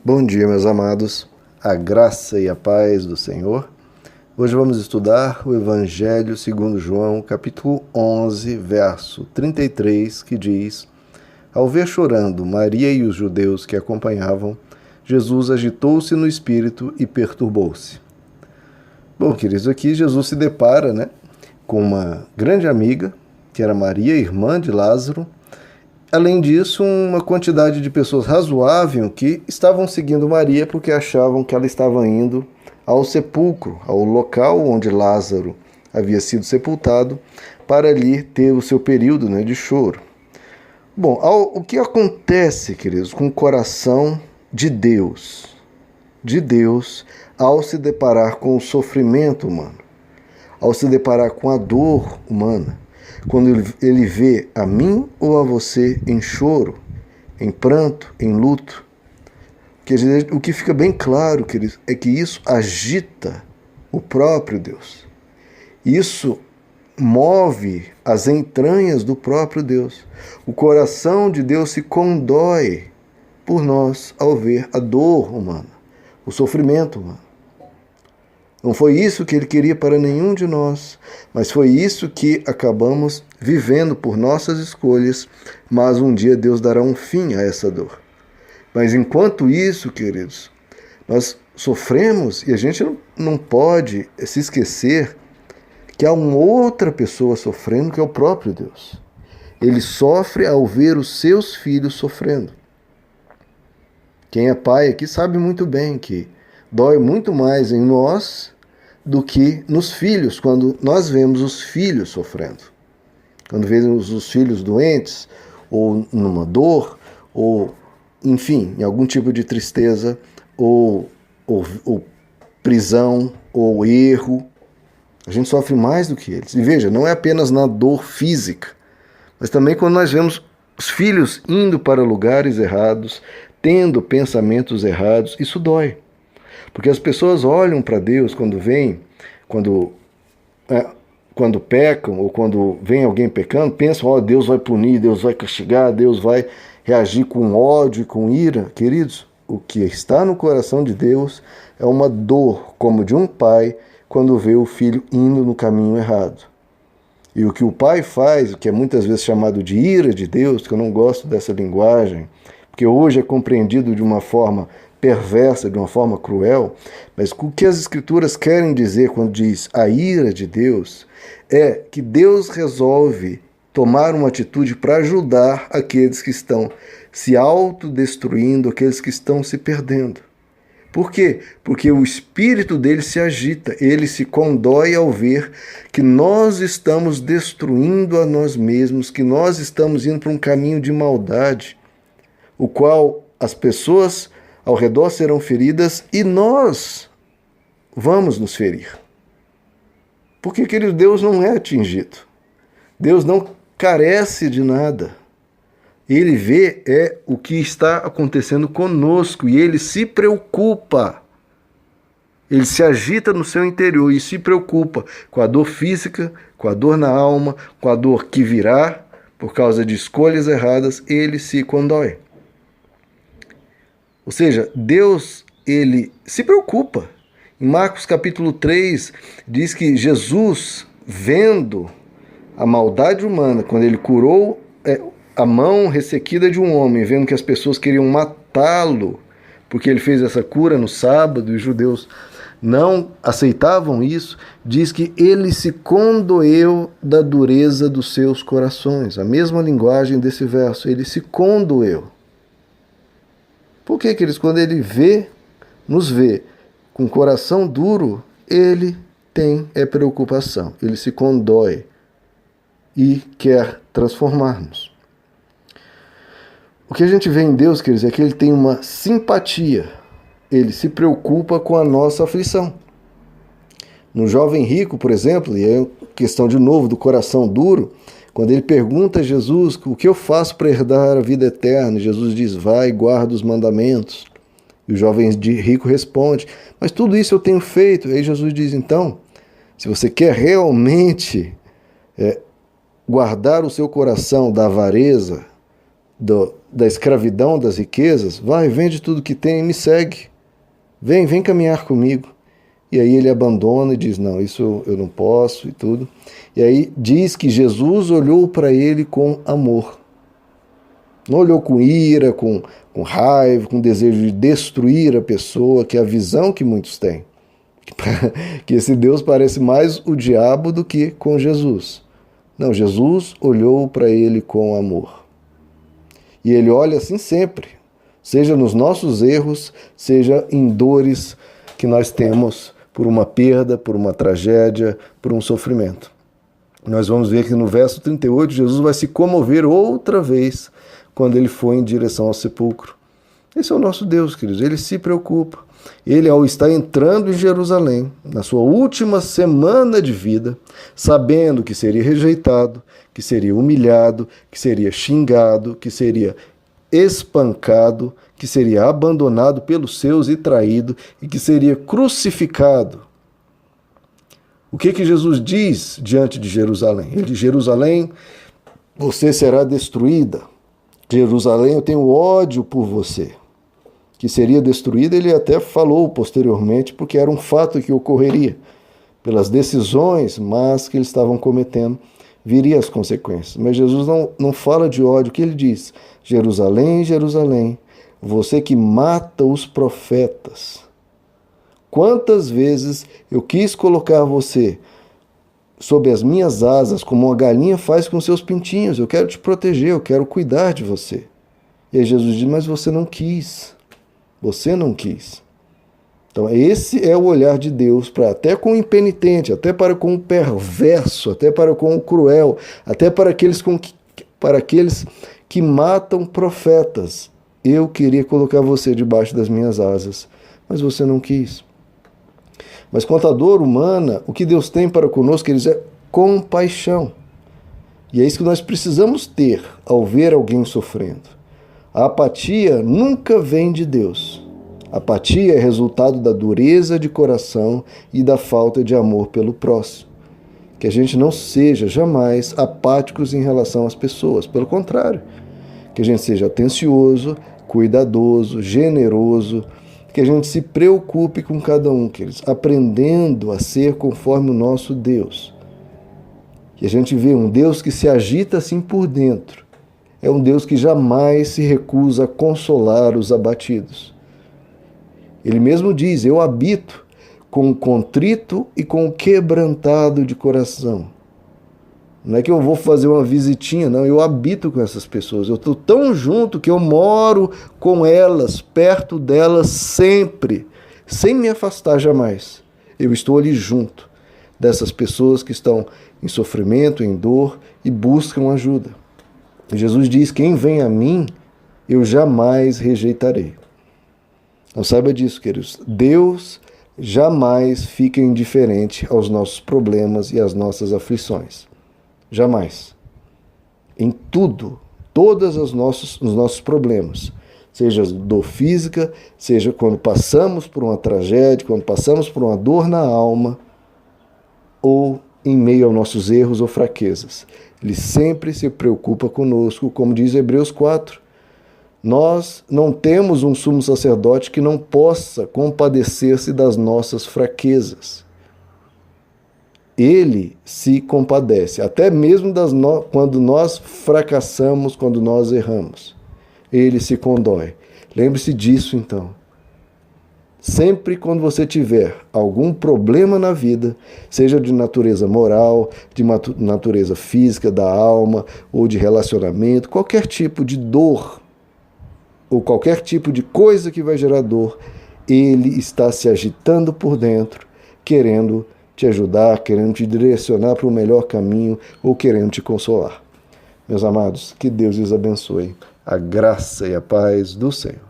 Bom dia, meus amados, a graça e a paz do Senhor. Hoje vamos estudar o Evangelho segundo João, capítulo 11, verso 33, que diz: Ao ver chorando Maria e os judeus que acompanhavam, Jesus agitou-se no espírito e perturbou-se. Bom, queridos, aqui Jesus se depara, com uma grande amiga, que era Maria, irmã de Lázaro. Além disso, uma quantidade de pessoas razoável que estavam seguindo Maria porque achavam que ela estava indo ao sepulcro, ao local onde Lázaro havia sido sepultado, para ali ter o seu período de choro. Bom, o que acontece, queridos, com o coração de Deus, ao se deparar com o sofrimento humano, ao se deparar com a dor humana, quando ele vê a mim ou a você em choro, em pranto, em luto? Quer dizer, o que fica bem claro, queridos, é que isso agita o próprio Deus. Isso move as entranhas do próprio Deus. O coração de Deus se condói por nós ao ver a dor humana, o sofrimento humano. Não foi isso que ele queria para nenhum de nós, mas foi isso que acabamos vivendo por nossas escolhas, mas um dia Deus dará um fim a essa dor. Mas enquanto isso, queridos, nós sofremos e a gente não pode se esquecer que há uma outra pessoa sofrendo, que é o próprio Deus. Ele sofre ao ver os seus filhos sofrendo. Quem é pai aqui sabe muito bem que dói muito mais em nós do que nos filhos, quando nós vemos os filhos sofrendo. Quando vemos os filhos doentes, ou numa dor, ou, enfim, em algum tipo de tristeza, ou prisão, ou erro. A gente sofre mais do que eles. E veja, não é apenas na dor física, mas também quando nós vemos os filhos indo para lugares errados, tendo pensamentos errados, isso dói. Porque as pessoas olham para Deus quando pecam, ou quando vem alguém pecando, pensam, Deus vai punir, Deus vai castigar, Deus vai reagir com ódio e com ira. Queridos, o que está no coração de Deus é uma dor, como de um pai, quando vê o filho indo no caminho errado. E o que o pai faz, o que é muitas vezes chamado de ira de Deus, que eu não gosto dessa linguagem, porque hoje é compreendido de uma forma perversa, de uma forma cruel, mas o que as Escrituras querem dizer quando diz a ira de Deus é que Deus resolve tomar uma atitude para ajudar aqueles que estão se autodestruindo, aqueles que estão se perdendo. Por quê? Porque o espírito dele se agita, ele se condói ao ver que nós estamos destruindo a nós mesmos, que nós estamos indo para um caminho de maldade, o qual as pessoas ao redor serão feridas e nós vamos nos ferir. Porque, querido, Deus não é atingido. Deus não carece de nada. Ele vê o que está acontecendo conosco e ele se preocupa. Ele se agita no seu interior e se preocupa com a dor física, com a dor na alma, com a dor que virá por causa de escolhas erradas. Ele se condói. Ou seja, Deus, ele se preocupa. Em Marcos capítulo 3, diz que Jesus, vendo a maldade humana, quando ele curou a mão ressequida de um homem, vendo que as pessoas queriam matá-lo, porque ele fez essa cura no sábado, e os judeus não aceitavam isso, diz que ele se condoeu da dureza dos seus corações. A mesma linguagem desse verso, ele se condoeu. Por que, queridos? Quando ele nos vê com o coração duro, ele tem preocupação, ele se condói e quer transformar-nos. O que a gente vê em Deus, queridos, é que ele tem uma simpatia, ele se preocupa com a nossa aflição. No jovem rico, por exemplo, e é questão de novo do coração duro, quando ele pergunta a Jesus, o que eu faço para herdar a vida eterna? Jesus diz, vai e guarda os mandamentos. E o jovem rico responde, mas tudo isso eu tenho feito. E aí Jesus diz, então, se você quer realmente guardar o seu coração da avareza, da escravidão, das riquezas, vai, vende tudo que tem e me segue. Vem caminhar comigo. E aí ele abandona e diz, não, isso eu não posso e tudo. E aí diz que Jesus olhou para ele com amor. Não olhou com ira, com raiva, com desejo de destruir a pessoa, que é a visão que muitos têm. Que esse Deus parece mais o diabo do que com Jesus. Não, Jesus olhou para ele com amor. E ele olha assim sempre, seja nos nossos erros, seja em dores que nós temos por uma perda, por uma tragédia, por um sofrimento. Nós vamos ver que no verso 38, Jesus vai se comover outra vez quando ele for em direção ao sepulcro. Esse é o nosso Deus, queridos. Ele se preocupa. Ele, ao estar entrando em Jerusalém, na sua última semana de vida, sabendo que seria rejeitado, que seria humilhado, que seria xingado, que seria espancado, que seria abandonado pelos seus e traído, e que seria crucificado. O que Jesus diz diante de Jerusalém? Ele diz, Jerusalém, você será destruída. Jerusalém, eu tenho ódio por você. Que seria destruída, ele até falou posteriormente, porque era um fato que ocorreria. Pelas decisões más que eles estavam cometendo, viria as consequências. Mas Jesus não fala de ódio. O que ele diz? Jerusalém, Jerusalém, você que mata os profetas. Quantas vezes eu quis colocar você sob as minhas asas, como uma galinha faz com seus pintinhos. Eu quero te proteger, eu quero cuidar de você. E aí Jesus diz, mas você não quis. Você não quis. Então esse é o olhar de Deus para até com o impenitente, até para com o perverso, até para com o cruel, até para aqueles que matam profetas. Eu queria colocar você debaixo das minhas asas, mas você não quis. Mas quanto à dor humana, o que Deus tem para conosco, queridos, é compaixão. E é isso que nós precisamos ter ao ver alguém sofrendo. A apatia nunca vem de Deus. A apatia é resultado da dureza de coração e da falta de amor pelo próximo. Que a gente não seja jamais apáticos em relação às pessoas. Pelo contrário, que a gente seja atencioso, cuidadoso, generoso, que a gente se preocupe com cada um, queridos, aprendendo a ser conforme o nosso Deus. E a gente vê um Deus que se agita assim por dentro. É um Deus que jamais se recusa a consolar os abatidos. Ele mesmo diz, eu habito com o contrito e com o quebrantado de coração. Não é que eu vou fazer uma visitinha, não, eu habito com essas pessoas. Eu estou tão junto que eu moro com elas, perto delas sempre, sem me afastar jamais. Eu estou ali junto dessas pessoas que estão em sofrimento, em dor e buscam ajuda. E Jesus diz, quem vem a mim, eu jamais rejeitarei. Então saiba disso, queridos. Deus jamais fica indiferente aos nossos problemas e às nossas aflições. Jamais. Em tudo, todos os nossos problemas, seja dor física, seja quando passamos por uma tragédia, quando passamos por uma dor na alma, ou em meio aos nossos erros ou fraquezas. Ele sempre se preocupa conosco, como diz Hebreus 4. Nós não temos um sumo sacerdote que não possa compadecer-se das nossas fraquezas. Ele se compadece, até mesmo quando nós fracassamos, quando nós erramos. Ele se condói. Lembre-se disso, então. Sempre quando você tiver algum problema na vida, seja de natureza moral, de natureza física, da alma, ou de relacionamento, qualquer tipo de dor, ou qualquer tipo de coisa que vai gerar dor, ele está se agitando por dentro, querendo te ajudar, querendo te direcionar para o melhor caminho ou querendo te consolar. Meus amados, que Deus os abençoe. A graça e a paz do Senhor.